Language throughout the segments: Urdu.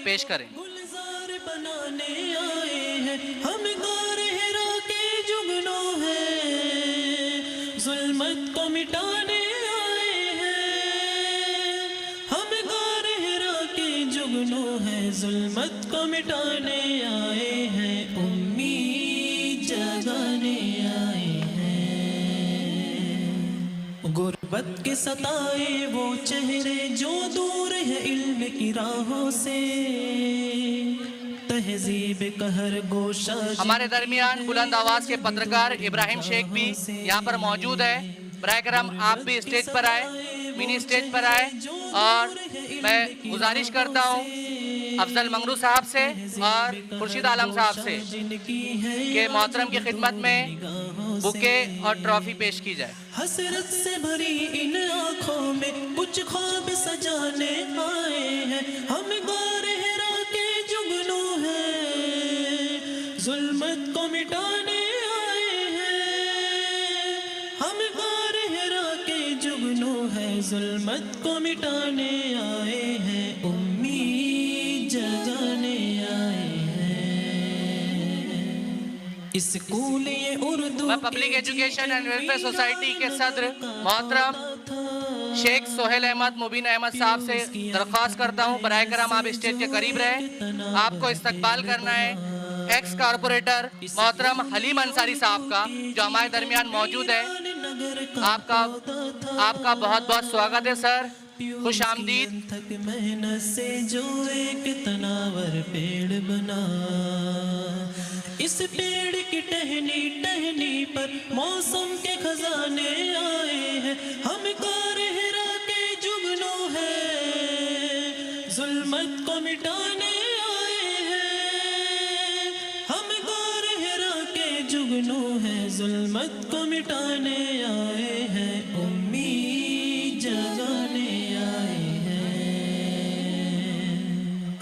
پیش کریں۔ گلزار بنانے آئے ہیں ہم غار ہرا کے جگنو ہیں، ظلمت کو مٹانے آئے ہیں، ہم غار ہرا کے جگنو ہیں، ظلمت کو مٹانے آئے ہیں، امید جگانے آئے ہیں، غربت کے ستائے وہ چہرے جو دور ہے علم کی راہوں سے، تہذیب قہر گوشہ ہمارے درمیان بلند آواز کے پترکار ابراہیم شیخ بھی یہاں پر موجود ہے۔ براہ کرم آپ بھی اسٹیج پر آئے، منی اسٹیج پر آئے، اور میں گزارش کرتا ہوں افضل منگرو صاحب سے اور خورشید عالم صاحب سے کہ محترم کی خدمت میں بکے اور ٹرافی پیش کی جائے۔ حسرت سے بھری ان آنکھوں میں کچھ خواب سجانے آئے ہیں، ہم غار ہرا کے جگنو ہیں، ظلمت کو مٹانے آئے ہیں، ہم غار ہرا کے جگنو ہیں، ظلمت کو مٹانے آئے ہیں، امید جگانے آئے ہیں، اسکول یہ اردو میں public education and welfare society کے صدر محترم شیخ سہیل احمد مبین احمد صاحب سے درخواست کرتا ہوں براہ کرم آپ اسٹیج کے قریب رہیں۔ آپ کو استقبال کرنا ہے ایکس کارپوریٹر محترم حلیم انصاری صاحب کا جو ہمارے درمیان موجود ہے۔ آپ کا بہت بہت سواگت ہے سر، خوش آمدید۔ تھک محنت سے جو ایک تناور پیڑ بنا، اس پیڑ کی ٹہنی ٹہنی پر موسم کے خزانے آئے ہیں، ہم غار ہرا کے جگنو ہیں، ظلمت کو مٹانے آئے ہیں، ہم غار ہرا کے جگنو ہیں، ظلمت کو مٹانے آئے ہیں، امید جگانے آئے ہیں،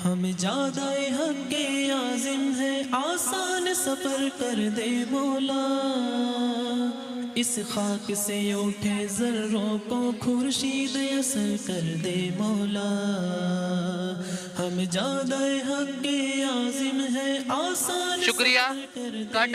ہم جادہ حق کے عازم ہیں، آسان سفر کر دے مولا، اس خاک سے اٹھے ذروں کو خورشید اثر کر دے مولا، ہم جادہ حق کے عازم ہیں، آسان شکریہ۔ سفر کر دے